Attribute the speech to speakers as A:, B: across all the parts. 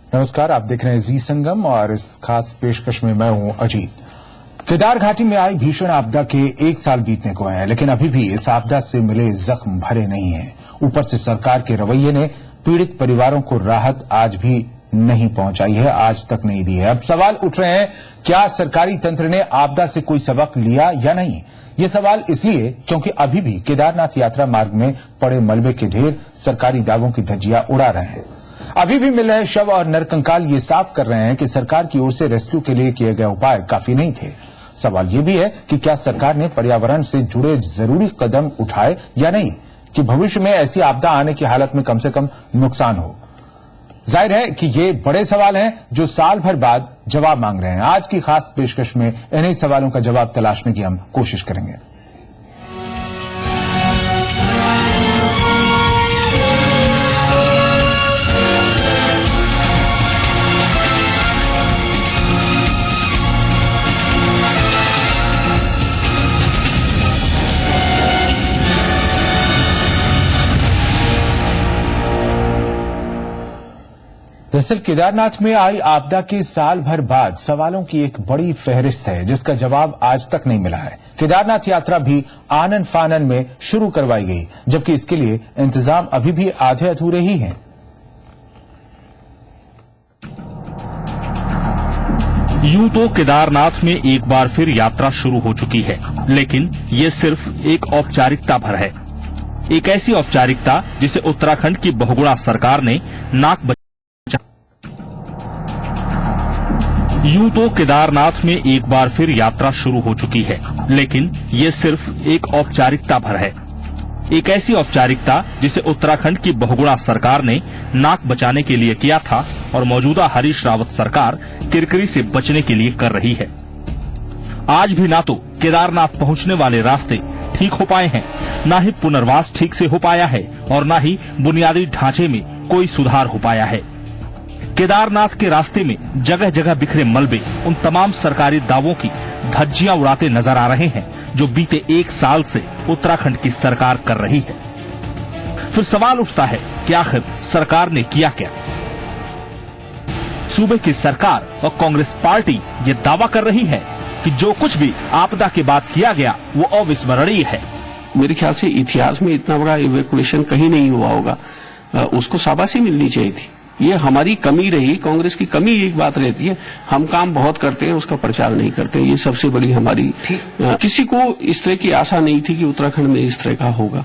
A: नमस्कार, आप देख रहे हैं जी संगम और इस खास पेशकश में मैं हूं अजीत। केदार घाटी में आई भीषण आपदा के 1 साल बीतने को है, लेकिन अभी भी इस आपदा से मिले जख्म भरे नहीं हैं। ऊपर से सरकार के रवैये ने पीड़ित परिवारों को राहत आज भी नहीं पहुंचाई है, आज तक नहीं दी है। अब सवाल उठ रहे हैं, क्या सरकारी तंत्र ने आपदा से कोई सबक लिया या नहीं? ये सवाल इसलिए क्योंकि अभी भी केदारनाथ यात्रा मार्ग में पड़े मलबे के ढेर सरकारी दावों की धज्जियां उड़ा रहे हैं। अभी भी मिल रहे शव और नरकंकाल ये साफ कर रहे हैं कि सरकार की ओर से रेस्क्यू के लिए किए गए उपाय काफी नहीं थे। सवाल ये भी है कि क्या सरकार ने पर्यावरण से जुड़े जरूरी कदम उठाए या नहीं, कि भविष्य में ऐसी आपदा आने की हालत में कम से कम नुकसान हो। जाहिर है कि ये बड़े सवाल हैं जो साल भर बाद जवाब मांग रहे हैं। आज की खास पेशकश में इन्हीं सवालों का जवाब तलाशने की हम कोशिश करेंगे। दरअसल केदारनाथ में आई आपदा के साल भर बाद सवालों की एक बड़ी फहरिस्त है, जिसका जवाब आज तक नहीं मिला है। केदारनाथ यात्रा भी आनन फानन में शुरू करवाई गई, जबकि इसके लिए इंतजाम अभी भी आधे अधूरे ही हैं।
B: यूं तो केदारनाथ में एक बार फिर यात्रा शुरू हो चुकी है, लेकिन ये सिर्फ एक औपचारिकता भर है। एक ऐसी औपचारिकता जिसे उत्तराखंड की बहुगुणा सरकार ने नाक यूं तो केदारनाथ में एक बार फिर यात्रा शुरू हो चुकी है, लेकिन ये सिर्फ एक औपचारिकता भर है। एक ऐसी औपचारिकता जिसे उत्तराखंड की बहुगुणा सरकार ने नाक बचाने के लिए किया था और मौजूदा हरीश रावत सरकार किरकिरी से बचने के लिए कर रही है। आज भी ना तो केदारनाथ पहुंचने वाले रास्ते ठीक हो पाए हैं, न ही पुनर्वास ठीक से हो पाया है और न ही बुनियादी ढांचे में कोई सुधार हो पाया है। केदारनाथ के रास्ते में जगह जगह बिखरे मलबे उन तमाम सरकारी दावों की धज्जियां उड़ाते नजर आ रहे हैं जो बीते 1 साल से उत्तराखंड की सरकार कर रही है। फिर सवाल उठता है कि आखिर सरकार ने किया क्या? सूबे की सरकार और कांग्रेस पार्टी ये दावा कर रही है कि जो कुछ भी आपदा के बाद किया गया वो अविस्मरणीय है।
C: मेरे ख्याल से इतिहास में इतना बड़ा इवैक्यूएशन कहीं नहीं हुआ होगा, उसको शाबाशी मिलनी चाहिए थी। ये हमारी कमी रही, कांग्रेस की कमी एक बात रहती है, हम काम बहुत करते हैं, उसका प्रचार नहीं करते। ये सबसे बड़ी हमारी किसी को इस तरह की आशा नहीं थी कि उत्तराखंड में इस तरह का होगा।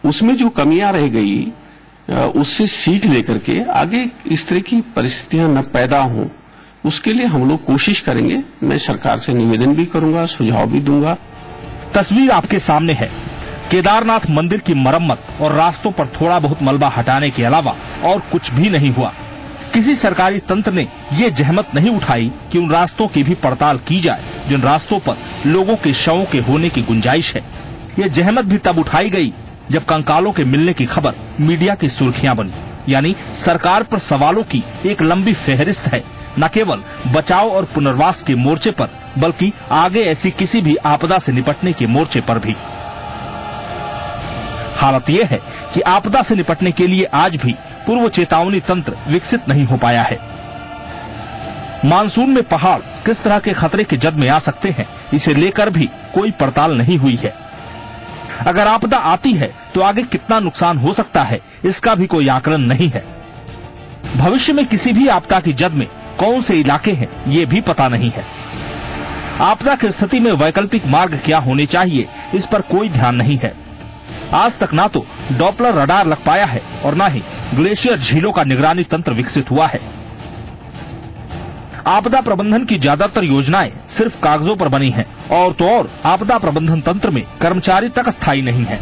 C: उसमें जो कमियां रह गई उससे सीख लेकर के आगे इस तरह की परिस्थितियां न पैदा हों, उसके लिए हम लोग कोशिश करेंगे। मैं सरकार से निवेदन भी करूंगा, सुझाव भी दूंगा।
B: तस्वीर आपके सामने है। केदारनाथ मंदिर की मरम्मत और रास्तों पर थोड़ा बहुत मलबा हटाने के अलावा और कुछ भी नहीं हुआ। किसी सरकारी तंत्र ने ये जहमत नहीं उठाई कि उन रास्तों की भी पड़ताल की जाए जिन रास्तों पर लोगों के शवों के होने की गुंजाइश है। ये जहमत भी तब उठाई गई जब कंकालों के मिलने की खबर मीडिया की सुर्खियां बनी। यानी सरकार पर सवालों की एक लंबी फहरिस्त है, न केवल बचाव और पुनर्वास के मोर्चे पर, बल्कि आगे ऐसी किसी भी आपदा से निपटने के मोर्चे पर भी। हालत यह है कि आपदा से निपटने के लिए आज भी पूर्व चेतावनी तंत्र विकसित नहीं हो पाया है। मानसून में पहाड़ किस तरह के खतरे की जद में आ सकते हैं, इसे लेकर भी कोई पड़ताल नहीं हुई है। अगर आपदा आती है तो आगे कितना नुकसान हो सकता है, इसका भी कोई आकलन नहीं है। भविष्य में किसी भी आपदा की जद में कौन से इलाके हैं, ये भी पता नहीं है। आपदा की स्थिति में वैकल्पिक मार्ग क्या होने चाहिए, इस पर कोई ध्यान नहीं है। आज तक ना तो डॉपलर रडार लग पाया है और ना ही ग्लेशियर झीलों का निगरानी तंत्र विकसित हुआ है। आपदा प्रबंधन की ज्यादातर योजनाएं सिर्फ कागजों पर बनी हैं और तो और आपदा प्रबंधन तंत्र में कर्मचारी तक स्थायी नहीं है।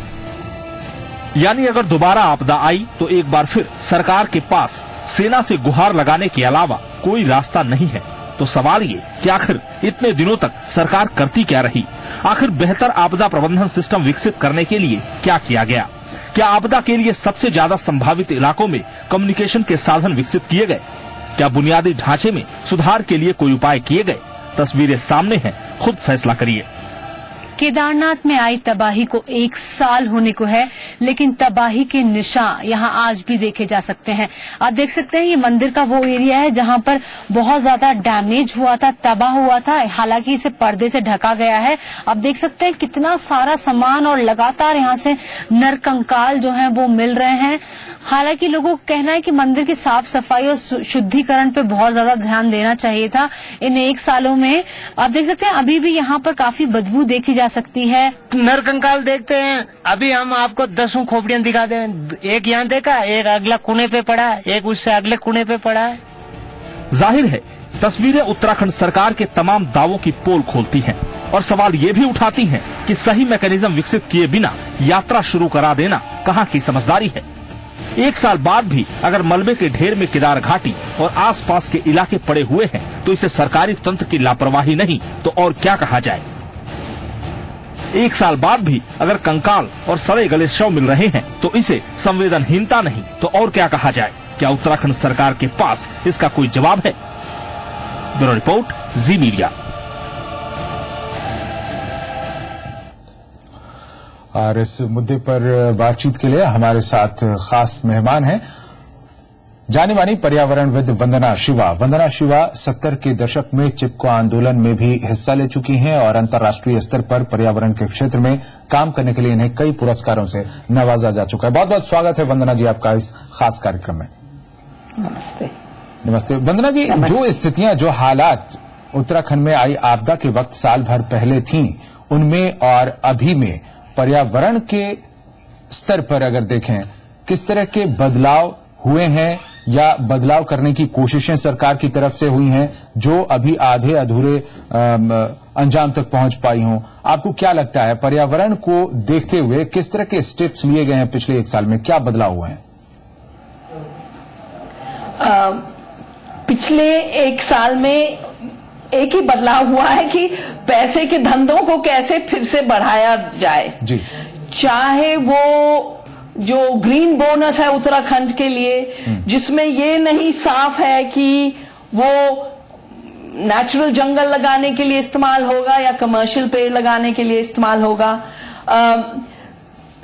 B: यानी अगर दोबारा आपदा आई तो एक बार फिर सरकार के पास सेना से गुहार लगाने के अलावा कोई रास्ता नहीं है। तो सवाल ये कि आखिर इतने दिनों तक सरकार करती क्या रही? आखिर बेहतर आपदा प्रबंधन सिस्टम विकसित करने के लिए क्या किया गया? क्या आपदा के लिए सबसे ज्यादा संभावित इलाकों में कम्युनिकेशन के साधन विकसित किए गए? क्या बुनियादी ढांचे में सुधार के लिए कोई उपाय किए गए? तस्वीरें सामने हैं, खुद फैसला करिए।
D: केदारनाथ में आई तबाही को 1 साल होने को है, लेकिन तबाही के निशान यहां आज भी देखे जा सकते हैं। आप देख सकते हैं ये मंदिर का वो एरिया है जहां पर बहुत ज्यादा डैमेज हुआ था, तबाह हुआ था। हालांकि इसे पर्दे से ढका गया है। आप देख सकते हैं कितना सारा सामान और लगातार यहां से नरकंकाल जो है वो मिल रहे हैं। हालांकि लोगों का कहना है कि मंदिर की साफ सफाई और शुद्धिकरण पे बहुत ज्यादा ध्यान देना चाहिए था इन 1 सालों में। आप देख सकते हैं अभी भी यहाँ पर काफी बदबू देखी जा सकती है।
E: नरकंकाल देखते हैं, अभी हम आपको 10 खोपड़ियां दिखा दें। एक यहाँ देखा, एक अगला कोने पे पड़ा, एक उससे अगले कोने पे पड़ा है।
B: जाहिर है तस्वीरें उत्तराखंड सरकार के तमाम दावों की पोल खोलती हैं और सवाल ये भी उठाती हैं कि सही मैकेनिज्म विकसित किए बिना यात्रा शुरू करा देना कहां की समझदारी है। 1 साल बाद भी अगर मलबे के ढेर में केदार घाटी और आसपास के इलाके पड़े हुए हैं तो इसे सरकारी तंत्र की लापरवाही नहीं तो और क्या कहा जाए। 1 साल बाद भी अगर कंकाल और सड़े गले शव मिल रहे हैं तो इसे संवेदनहीनता नहीं तो और क्या कहा जाए। क्या उत्तराखंड सरकार के पास इसका कोई जवाब है? ब्यूरो रिपोर्ट, जी मीडिया।
A: और इस मुद्दे पर बातचीत के लिए हमारे साथ खास मेहमान हैं जानी मानी पर्यावरणविद वंदना शिवा। वंदना शिवा 70 के दशक में चिपको आंदोलन में भी हिस्सा ले चुकी हैं और अंतर्राष्ट्रीय स्तर पर पर्यावरण के क्षेत्र में काम करने के लिए इन्हें कई पुरस्कारों से नवाजा जा चुका है। बहुत बहुत स्वागत है वंदना जी आपका इस खास कार्यक्रम में।
F: नमस्ते।
A: नमस्ते वंदना जी, जो स्थितियां, जो हालात उत्तराखंड में आई आपदा के वक्त साल भर पहले थीं, उनमें और अभी में पर्यावरण के स्तर पर अगर देखें किस तरह के बदलाव हुए हैं या बदलाव करने की कोशिशें सरकार की तरफ से हुई हैं जो अभी आधे अधूरे अंजाम तक पहुंच पाई हों। आपको क्या लगता है पर्यावरण को देखते हुए किस तरह के स्टेप्स लिए गए हैं पिछले 1 साल में, क्या बदलाव हुए हैं?
F: पिछले 1 साल में एक ही बदलाव हुआ है कि पैसे के धंधों को कैसे फिर से बढ़ाया जाए जी। चाहे वो जो ग्रीन बोनस है उत्तराखंड के लिए, जिसमें ये नहीं साफ है कि वो नेचुरल जंगल लगाने के लिए इस्तेमाल होगा या कमर्शियल पेड़ लगाने के लिए इस्तेमाल होगा।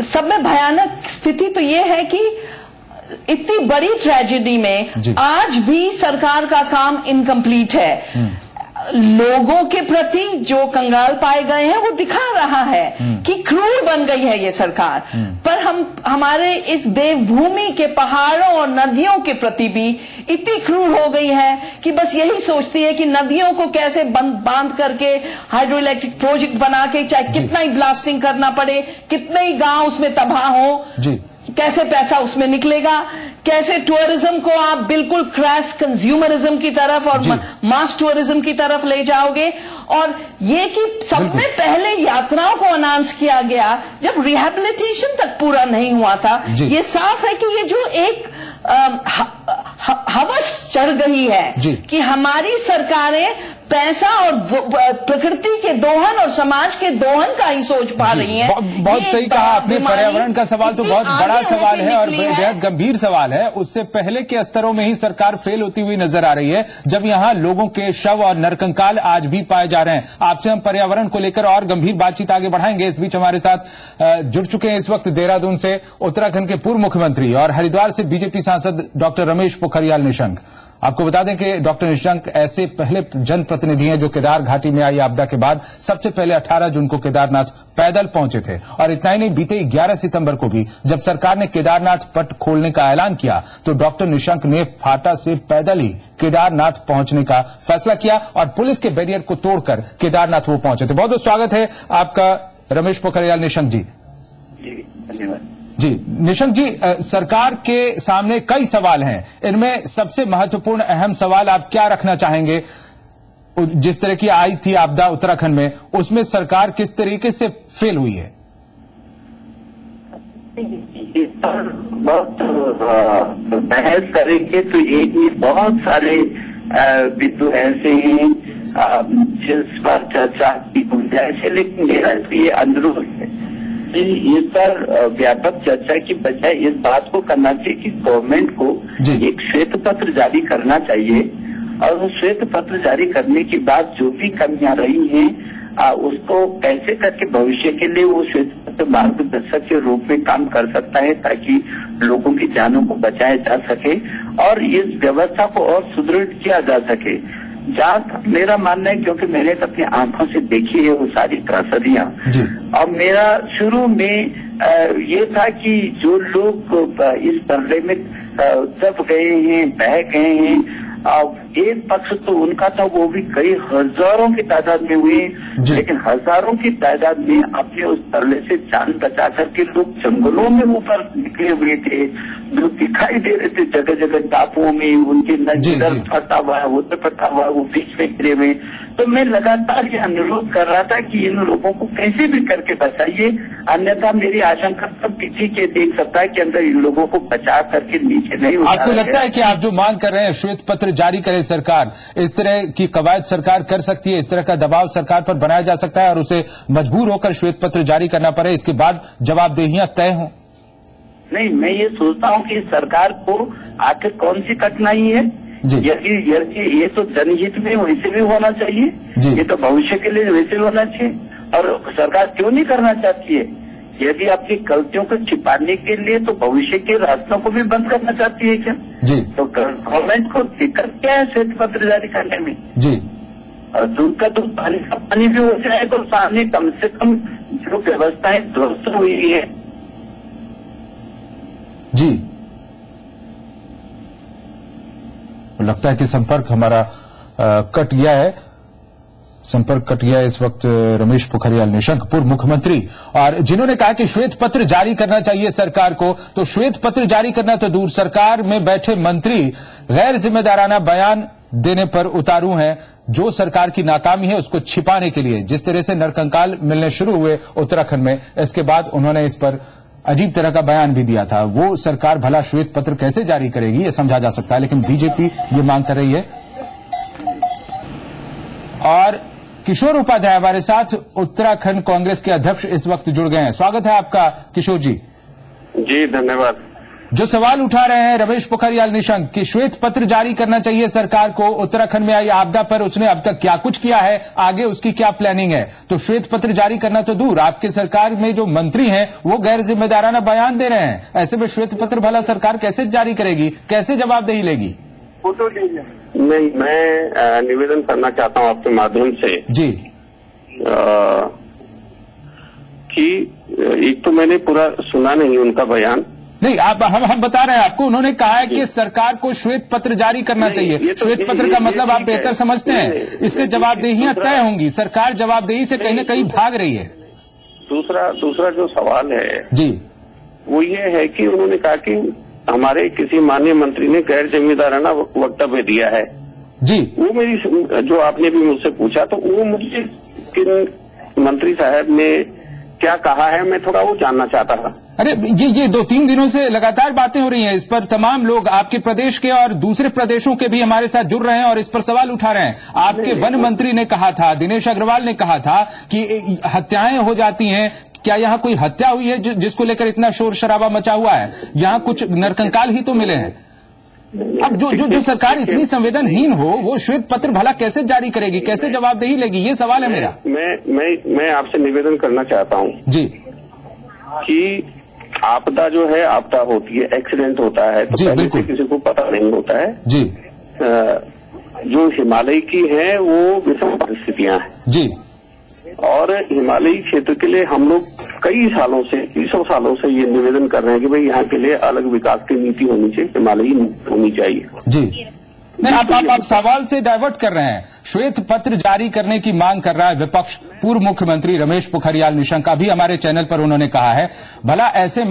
F: सब में भयानक स्थिति तो ये है कि इतनी बड़ी ट्रेजेडी में आज भी सरकार का काम इनकम्प्लीट है। लोगों के प्रति जो कंगाल पाए गए हैं वो दिखा रहा है कि क्रूर बन गई है ये सरकार। पर हमारे इस देवभूमि के पहाड़ों और नदियों के प्रति भी इतनी क्रूर हो गई है कि बस यही सोचती है कि नदियों को कैसे बांध करके हाइड्रो इलेक्ट्रिक प्रोजेक्ट बना के चाहे कितना ही ब्लास्टिंग करना पड़े, कितने ही गांव उसमें तबाह हो, कैसे पैसा उसमें निकलेगा, कैसे टूरिज्म को आप बिल्कुल क्रैश कंज्यूमरिज्म की तरफ और मास टूरिज्म की तरफ ले जाओगे। और ये कि सबसे पहले यात्राओं को अनाउंस किया गया जब रिहैबिलिटेशन तक पूरा नहीं हुआ था। ये साफ है कि ये जो एक हवस चढ़ गई है कि हमारी सरकारें पैसा और प्रकृति के दोहन और समाज के दोहन का ही सोच पा रही हैं।
A: बहुत सही कहा आपने। पर्यावरण का सवाल तो बहुत बड़ा सवाल है और बेहद गंभीर सवाल है। उससे पहले के स्तरों में ही सरकार फेल होती हुई नजर आ रही है, जब यहाँ लोगों के शव और नरकंकाल आज भी पाए जा रहे हैं। आपसे हम पर्यावरण को लेकर और गंभीर बातचीत आगे बढ़ाएंगे। इस बीच हमारे साथ जुड़ चुके हैं इस वक्त देहरादून से उत्तराखंड के पूर्व मुख्यमंत्री और हरिद्वार से बीजेपी सांसद डॉक्टर रमेश पोखरियाल निशंक। आपको बता दें कि डॉक्टर निशंक ऐसे पहले जनप्रतिनिधि हैं जो केदार घाटी में आई आपदा के बाद सबसे पहले 18 जून को केदारनाथ पैदल पहुंचे थे। और इतना ही नहीं, बीते 11 सितंबर को भी जब सरकार ने केदारनाथ पट खोलने का ऐलान किया तो डॉक्टर निशंक ने फाटा से पैदल ही केदारनाथ पहुंचने का फैसला किया और पुलिस के बैरियर को तोड़कर केदारनाथ वो पहुंचे थे। बहुत बहुत स्वागत है आपका रमेश पोखरियाल निशंक जी।
G: धन्यवाद
A: जी। निशंक जी, सरकार के सामने कई सवाल हैं, इनमें सबसे महत्वपूर्ण अहम सवाल आप क्या रखना चाहेंगे? जिस तरह की आई थी आपदा उत्तराखंड में, उसमें सरकार किस तरीके से फेल हुई है?
G: बहुत बहस करेंगे तो एक ही बहुत सारे बिंदु ऐसे हैं जिस पर चर्चा की गुंजाइश है, लेकिन मेरा ये अनुरोध है इस पर व्यापक चर्चा की बजाय इस बात को करना चाहिए कि गवर्नमेंट को एक श्वेत पत्र जारी करना चाहिए और वो श्वेत पत्र जारी करने के बाद जो भी कमियां रही हैं उसको कैसे करके भविष्य के लिए वो श्वेत पत्र मार्गदर्शक के रूप में काम कर सकता है, ताकि लोगों की जानों को बचाया जा सके और इस व्यवस्था को और सुदृढ़ किया जा सके। जहाँ तक मेरा मानना है, क्योंकि मैंने अपनी आंखों से देखी है वो सारी त्रासदियां, और मेरा शुरू में ये था कि जो लोग इस धरने में दब गए हैं, बह गए हैं, एक पक्ष तो उनका था, वो भी कई हजारों की तादाद में हुए, लेकिन हजारों की तादाद में अपने उस धरने से जान बचा करके लोग जंगलों में ऊपर निकले हुए थे, जो दिखाई दे रहे थे जगह जगह टापुओं में, उनके नजर फटा हुआ है, उधर फटा हुआ है, वो बीच में गिरे हुए। तो मैं लगातार ये अनुरोध कर रहा था कि इन लोगों को कैसे भी करके बचाइए, अन्यथा मेरी आशंका सब पीछे के देख सकता है कि अंदर इन लोगों को बचा करके नीचे नहीं उतारा।
A: आपको लगता है कि आप जो मांग कर रहे हैं श्वेत पत्र जारी करे सरकार, इस तरह की कवायद सरकार कर सकती है, इस तरह का दबाव सरकार पर बनाया जा सकता है और उसे मजबूर होकर श्वेत पत्र जारी करना पड़े, इसके बाद जवाबदेहियां तय हों? नहीं,
G: मैं ये सोचता हूँ कि सरकार को आखिर कौन सी कठिनाई है। यदि ये तो जनहित में वैसे भी होना चाहिए, ये तो भविष्य के लिए वैसे भी होना चाहिए, और सरकार क्यों नहीं करना चाहती है? यदि अपनी गलतियों को छिपाने के लिए तो भविष्य के रास्तों को भी बंद करना चाहती है क्या? तो गवर्नमेंट को दिक्कत क्या है श्वेत पत्र जारी करने में? और दूध का दूध पानी का पानी भी हो जाए तो सामने कम से कम जो व्यवस्थाएं ध्वस्त हुई है।
A: लगता है कि संपर्क हमारा कट गया है, संपर्क कट गया है इस वक्त रमेश पोखरियाल निशंक, पूर्व मुख्यमंत्री, और जिन्होंने कहा कि श्वेत पत्र जारी करना चाहिए सरकार को। तो श्वेत पत्र जारी करना तो दूर, सरकार में बैठे मंत्री गैर जिम्मेदाराना बयान देने पर उतारू हैं, जो सरकार की नाकामी है उसको छिपाने के लिए। जिस तरह से नरकंकाल मिलने शुरू हुए उत्तराखंड में, इसके बाद उन्होंने इस पर अजीब तरह का बयान भी दिया था। वो सरकार भला श्वेत पत्र कैसे जारी करेगी, ये समझा जा सकता है, लेकिन बीजेपी ये मांग कर रही है। और किशोर उपाध्याय हमारे साथ उत्तराखंड कांग्रेस के अध्यक्ष इस वक्त जुड़ गए हैं। स्वागत है आपका किशोर जी।
C: जी धन्यवाद।
A: जो सवाल उठा रहे हैं रमेश पोखरियाल निशंक कि श्वेत पत्र जारी करना चाहिए सरकार को, उत्तराखंड में आई आपदा पर उसने अब तक क्या कुछ किया है, आगे उसकी क्या प्लानिंग है। तो श्वेत पत्र जारी करना तो दूर, आपके सरकार में जो मंत्री हैं वो गैर जिम्मेदाराना बयान दे रहे हैं। ऐसे में श्वेत पत्र भला सरकार कैसे जारी करेगी, कैसे जवाबदेही लेगी?
C: नहीं, मैं निवेदन करना चाहता हूं आपके माध्यम से कि एक तो मैंने पूरा सुना नहीं उनका बयान।
A: नहीं, आप हम बता रहे हैं आपको, उन्होंने कहा है कि सरकार को श्वेत पत्र जारी करना चाहिए। श्वेत पत्र का मतलब आप बेहतर समझते हैं, इससे जवाबदेहियां तय होंगी। सरकार जवाबदेही से कहीं न कहीं भाग रही है।
C: दूसरा जो सवाल है वो ये है कि उन्होंने कहा कि हमारे किसी माननीय मंत्री ने गैर जिम्मेदाराना वक्तव्य दिया है। वो मेरी जो आपने भी मुझसे पूछा, तो वो मुझे किन मंत्री साहब ने क्या कहा है, मैं थोड़ा वो जानना चाहता था।
A: अरे ये 2-3 दिनों से लगातार बातें हो रही हैं इस पर, तमाम लोग आपके प्रदेश के और दूसरे प्रदेशों के भी हमारे साथ जुड़ रहे हैं और इस पर सवाल उठा रहे हैं। आपके वन मंत्री ने कहा था, दिनेश अग्रवाल ने कहा था कि हत्याएं हो जाती हैं। क्या यहाँ कोई हत्या हुई है जिसको लेकर इतना शोर शराबा मचा हुआ है? यहाँ कुछ नरकंकाल ही तो मिले हैं। अब जो सरकार इतनी संवेदनहीन हो, वो श्वेत पत्र भला कैसे जारी करेगी, कैसे जवाबदेही लेगी, ये सवाल है मेरा।
C: मैं आपसे निवेदन करना चाहता हूँ कि आपदा जो है, आपदा होती है, एक्सीडेंट होता है तो पहले से किसी को पता नहीं होता है। जो हिमालय की है वो विषम परिस्थितियां हैं और हिमालयी क्षेत्र के लिए हम लोग कई सालों से, 20 सालों से ये निवेदन कर रहे हैं कि भाई यहाँ के लिए अलग विकास की नीति होनी चाहिए, हिमालयी होनी चाहिए।
A: नहीं, आप सवाल से डाइवर्ट कर रहे हैं। श्वेत पत्र जारी करने की मांग कर रहा है विपक्ष। पूर्व मुख्यमंत्री रमेश पोखरियाल निशंक अभी हमारे चैनल पर उन्होंने कहा है, भला ऐसे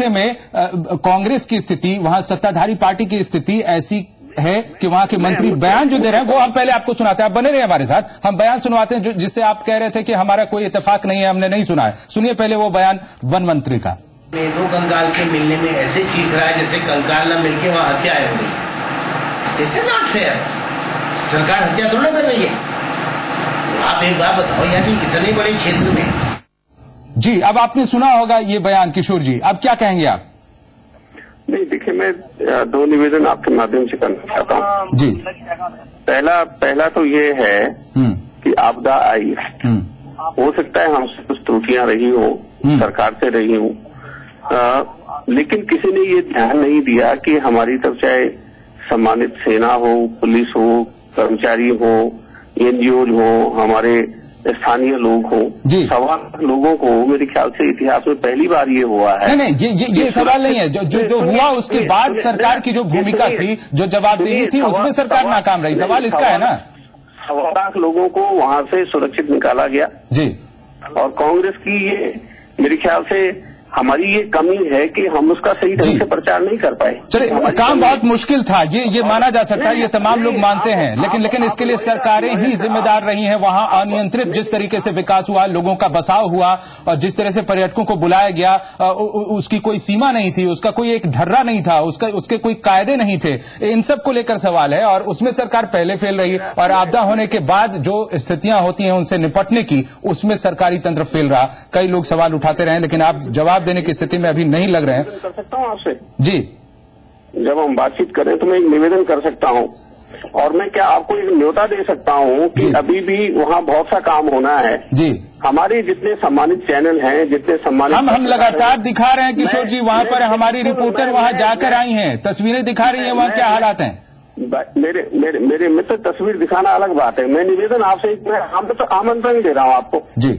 A: में कांग्रेस की स्थिति, वहां सत्ताधारी पार्टी की स्थिति ऐसी है कि वहां के मंत्री बयान जो दे रहे हैं, वो हम पहले आपको सुनाते हैं। आप बने रहे हमारे साथ, हम बयान सुनवाते हैं जिससे आप कह रहे थे कि हमारा कोई इत्तेफाक नहीं है, हमने नहीं सुना है। सुनिए पहले वो बयान वन मंत्री का।
H: दो कंकाल के मिलने में ऐसे चीख रहा है जैसे कंकाल न मिलके वहां हत्या हो गई। This is not fair. सरकार हत्या थोड़ा कर रही है। आप एक बात बताओ यानी इतने बड़े क्षेत्र में।
A: अब आपने सुना होगा ये बयान किशोर जी, अब क्या कहेंगे आप?
C: नहीं, देखिए, मैं 2 निवेदन आपके माध्यम से करना चाहता हूँ। पहला तो ये है कि आपदा आई,
G: हो सकता है हमसे कुछ त्रुटियां रही हो, सरकार से रही हो, लेकिन किसी ने ये ध्यान नहीं दिया कि हमारी तरफ चाहे सम्मानित सेना हो, पुलिस हो, कर्मचारी हो, एनजीओज हो, हमारे स्थानीय लोग हो, 1.25 लोगों को मेरे ख्याल से इतिहास में पहली बार ये हुआ है।
A: नहीं, ये सवाल नहीं है। जो हुआ उसके बाद सरकार की जो भूमिका थी, जो जवाबदेही थी, उसमें सरकार नाकाम रही। सवाल इसका है ना।
G: 1.25 लाख लोगों को वहां से सुरक्षित निकाला गया
A: जी।
G: और कांग्रेस की ये मेरे ख्याल से हमारी ये कमी है कि हम उसका सही ढंग से प्रचार नहीं कर पाए।
A: चलिए, काम बहुत मुश्किल था, ये माना जा सकता है, ये तमाम लोग मानते हैं, लेकिन इसके लिए सरकारें ही जिम्मेदार रही हैं। वहां अनियंत्रित जिस तरीके से विकास हुआ, लोगों का बसाव हुआ और जिस तरह से पर्यटकों को बुलाया गया, उसकी कोई सीमा नहीं थी, उसका कोई एक ढर्रा नहीं था, उसके कोई कायदे नहीं थे। इन सब को लेकर सवाल है और उसमें सरकार पहले फेल रही और आपदा होने के बाद जो स्थितियां होती हैं उनसे निपटने की, उसमें सरकारी तंत्र फेल रहा। कई लोग सवाल उठाते रहे, लेकिन आप जवाब देने की स्थिति में अभी नहीं लग रहे हैं।
G: कर सकता हूँ आपसे
A: जी।
G: जब हम बातचीत करें तो मैं एक निवेदन कर सकता हूँ और मैं क्या आपको एक न्योता दे सकता हूँ कि अभी भी वहाँ बहुत सा काम होना है जी। हमारे जितने सम्मानित चैनल हैं, जितने सम्मानित
A: हम लगातार दिखा रहे हैं किशोर जी, वहाँ पर हमारी रिपोर्टर वहाँ जाकर आई हैं, तस्वीरें दिखा रही हैं, वहाँ क्या हालात हैं।
G: मेरे मित्र तस्वीर दिखाना अलग बात है। मैं निवेदन आपसे आमंत्रण दे रहा हूँ आपको जी।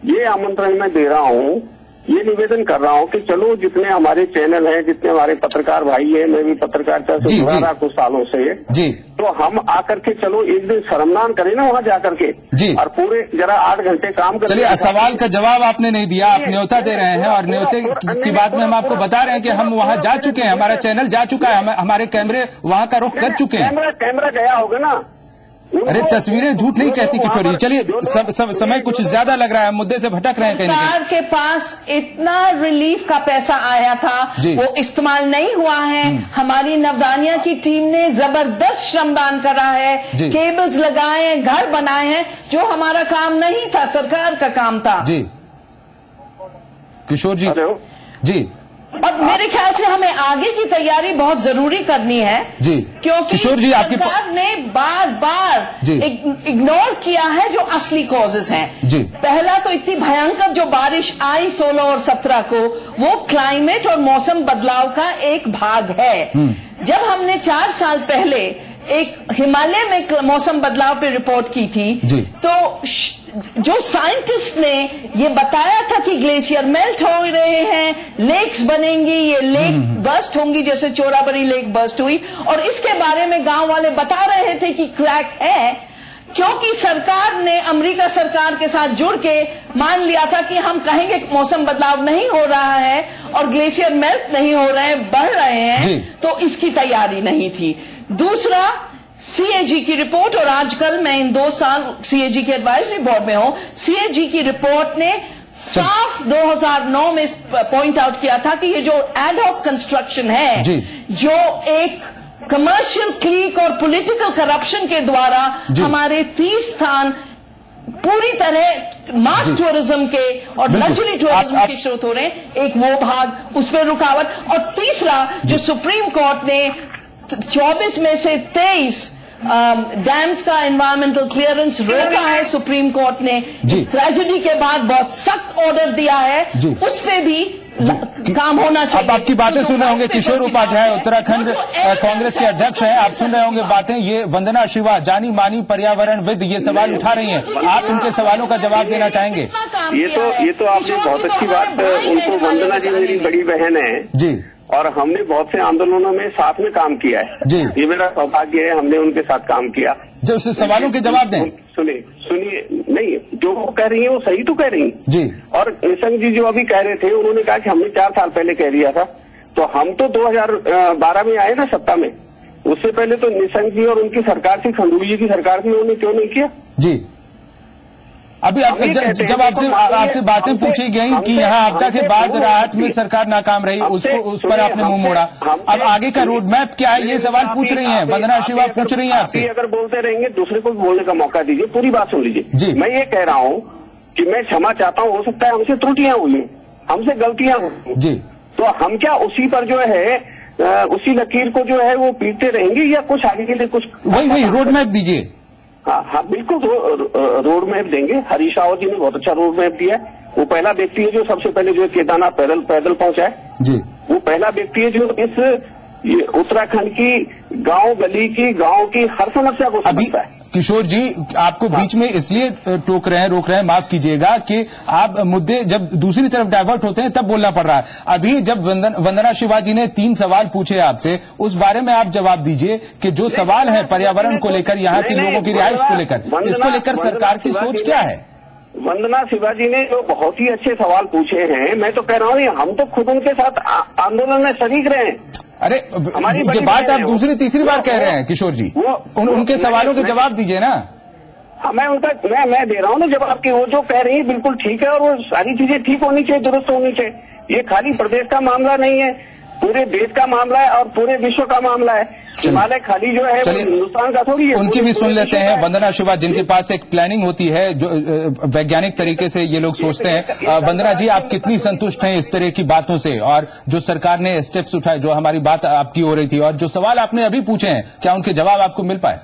G: ये आमंत्रण मैं दे रहा हूँ, ये निवेदन कर रहा हूँ कि चलो जितने हमारे चैनल हैं, जितने हमारे पत्रकार भाई हैं, मैं भी पत्रकारिता से जुड़ा रहा कुछ सालों से जी, तो हम आकर के चलो एक दिन श्रमदान करें ना वहाँ जाकर के जी, और पूरे जरा 8 घंटे काम करें।
A: चलिए, सवाल का जवाब आपने नहीं दिया, आप न्योता दे रहे हैं और न्योते की बात में हम आपको बता रहे हैं कि हम वहाँ जा चुके हैं, हमारा चैनल जा चुका है, हमारे कैमरे वहाँ का रुख कर चुके हैं।
G: कैमरा गया होगा ना।
A: अरे तस्वीरें झूठ नहीं कहती किशोर जी। चलिए, समय कुछ ज्यादा लग रहा है, मुद्दे से भटक रहे हैं कहीं।
F: सरकार के पास इतना रिलीफ का पैसा आया था, वो इस्तेमाल नहीं हुआ है। हमारी नवदानिया की टीम ने जबरदस्त श्रमदान करा है, केबल्स लगाए हैं, घर बनाए हैं, जो हमारा काम नहीं था, सरकार का काम था
A: जी। किशोर जी जी।
F: और मेरे ख्याल से हमें आगे की तैयारी बहुत जरूरी करनी है जी, क्योंकि
A: किशोर जी
F: सरकार ने बार इग्नोर किया है जो असली कॉजेज हैं जी। पहला तो इतनी भयंकर जो बारिश आई 16 और 17 को, वो क्लाइमेट और मौसम बदलाव का एक भाग है। जब हमने 4 साल पहले एक हिमालय में मौसम बदलाव पे रिपोर्ट की थी, तो जो साइंटिस्ट ने ये बताया था कि ग्लेशियर मेल्ट हो रहे हैं, लेक्स बनेंगी, ये लेक बर्स्ट होंगी, जैसे चोराबरी लेक बर्स्ट हुई, और इसके बारे में गांव वाले बता रहे थे कि क्रैक है, क्योंकि सरकार ने अमेरिका सरकार के साथ जुड़ के मान लिया था कि हम कहेंगे मौसम बदलाव नहीं हो रहा है और ग्लेशियर मेल्ट नहीं हो रहे हैं, बढ़ रहे हैं, तो इसकी तैयारी नहीं थी। दूसरा, सीएजी की रिपोर्ट, और आजकल मैं इन 2 साल सीएजी के एडवाइजरी बोर्ड में हूं, सीएजी की रिपोर्ट ने साफ 2009 में पॉइंट आउट किया था कि ये जो एडहॉक कंस्ट्रक्शन है, जो एक कमर्शियल क्लीक और पॉलिटिकल करप्शन के द्वारा हमारे 30 स्थान पूरी तरह मास टूरिज्म के और लग्जरी टूरिज्म के स्रोत हो रहे हैं, एक वो भाग, उस पर रुकावट। और तीसरा, जो सुप्रीम कोर्ट ने 24 में से 23 डैम्स का एनवायरमेंटल क्लियरेंस रोका है, सुप्रीम कोर्ट ने इस ट्रेजेडी के बाद बहुत सख्त ऑर्डर दिया है, उस पे भी काम होना चाहिए।
A: अब आपकी बातें सुन रहे होंगे किशोर उपाध्याय, उत्तराखंड कांग्रेस के अध्यक्ष हैं, आप सुन रहे होंगे बातें। ये वंदना शिवा, जानी मानी पर्यावरणविद, ये सवाल उठा रही हैं, आप उनके सवालों का जवाब देना चाहेंगे?
G: ये तो आपने बहुत अच्छी बात, उनको वंदना जी मेरी बड़ी बहन है जी, और हमने बहुत से आंदोलनों में साथ में काम किया है जी। ये मेरा सौभाग्य है, हमने उनके साथ काम किया।
A: जो उस सवालों के जवाब दें।
G: सुनिए, नहीं, जो वो कह रही है वो सही तो कह रही है जी। और निशंक जी जो अभी कह रहे थे, उन्होंने कहा कि हमने 4 साल पहले कह दिया था, तो हम तो 2012 में आए ना सत्ता में, उससे पहले तो निशंक जी और उनकी सरकार थी, खंडूरी जी की सरकार थी, उन्होंने क्यों नहीं किया जी? अभी जब आपसे बातें पूछी गई कि यहाँ आपदा के बाद राहत में सरकार नाकाम रही, उस पर आपने मुंह मोड़ा। अब आगे का रोड मैप क्या है, ये सवाल पूछ रही हैं वंदना शिवा, पूछ रही हैं आपसे। अगर बोलते रहेंगे, दूसरे को बोलने का मौका दीजिए, पूरी बात सुन लीजिए जी। मैं ये कह रहा हूँ कि मैं क्षमा चाहता हूँ, हो सकता है हमसे त्रुटियां हुई, हमसे गलतियां हुई जी, तो हम क्या उसी पर जो है, उसी लकीर को जो है वो पीटते रहेंगे, या कुछ आगे के लिए कुछ
A: वही रोड मैप दीजिए।
I: हाँ बिल्कुल रोड मैप देंगे। हरीश रावत जी ने बहुत अच्छा रोड मैप दिया है। वो पहला व्यक्ति है जो सबसे पहले जो केदारनाथ पैदल पहुंचा है
A: जी।
I: वो पहला व्यक्ति है जो इस उत्तराखंड की गांव गली की गांव की हर समस्या को समझता है।
A: किशोर जी आपको बीच में इसलिए रोक रहे हैं, माफ कीजिएगा कि आप मुद्दे जब दूसरी तरफ डाइवर्ट होते हैं तब बोलना पड़ रहा है। अभी जब वंदना शिवाजी ने 3 सवाल पूछे आपसे, उस बारे में आप जवाब दीजिए कि जो सवाल है पर्यावरण को लेकर, यहाँ के लोगों की रिहाइश को लेकर, इसको लेकर सरकार की सोच क्या है?
I: वंदना शिवाजी ने जो बहुत ही अच्छे सवाल पूछे हैं, मैं तो कह रहा हूँ हम तो खुद उनके साथ आंदोलन में शरीक रहे हैं।
A: अरे ये बात आप दूसरी तीसरी बार कह रहे हैं किशोर जी, उनके सवालों के जवाब दीजिए ना।
I: हाँ मैं दे रहा हूँ ना जवाब की। वो जो कह रही है बिल्कुल ठीक है और वो सारी चीजें ठीक होनी चाहिए, दुरुस्त होनी चाहिए। ये खाली प्रदेश का मामला नहीं है, पूरे देश का मामला है और पूरे विश्व का मामला है। हिमालय खाली जो है हिंदुस्तान का थोड़ी है।
A: उनकी भी सुन लेते हैं। वंदना शिवा जिनके पास एक प्लानिंग होती है, जो वैज्ञानिक तरीके से ये लोग सोचते हैं। वंदना जी आप कितनी संतुष्ट हैं इस तरह की बातों से, और जो सरकार ने स्टेप्स उठाए, जो हमारी बात आपकी हो रही थी और जो सवाल आपने अभी पूछे हैं, क्या उनके जवाब आपको मिल पाए?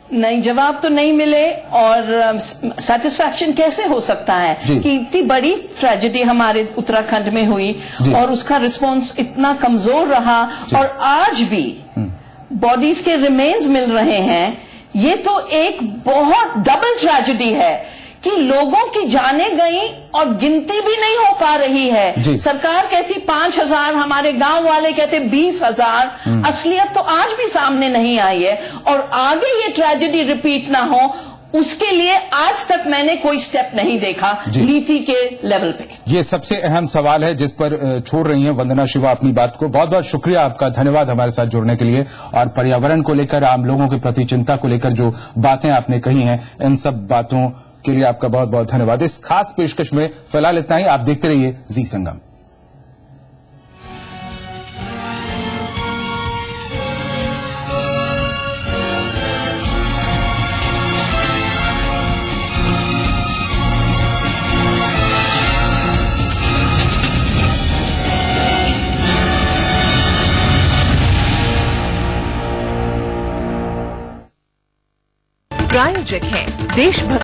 F: नहीं, जवाब तो नहीं मिले। और सेटिस्फैक्शन कैसे हो सकता है कि इतनी बड़ी ट्रेजेडी हमारे उत्तराखंड में हुई और उसका रिस्पांस इतना कमजोर रहा और आज भी बॉडीज के रिमेन्स मिल रहे हैं। ये तो एक बहुत डबल ट्रेजेडी है कि लोगों की जानें गई और गिनती भी नहीं हो पा रही है। सरकार कहती 5,000, हमारे गांव वाले कहते 20,000। असलियत तो आज भी सामने नहीं आई है और आगे ये ट्रेजेडी रिपीट ना हो उसके लिए आज तक मैंने कोई स्टेप नहीं देखा नीति के लेवल पे।
A: ये सबसे अहम सवाल है जिस पर छोड़ रही हैं वंदना शिवा अपनी बात को। बहुत बहुत शुक्रिया आपका, धन्यवाद हमारे साथ जुड़ने के लिए। और पर्यावरण को लेकर, आम लोगों के प्रति चिंता को लेकर जो बातें आपने कही हैं, इन सब बातों के लिए आपका बहुत बहुत धन्यवाद। इस खास पेशकश में फिलहाल इतना ही। आप देखते रहिए जी संगम।
J: प्रायोजक है देशभक्त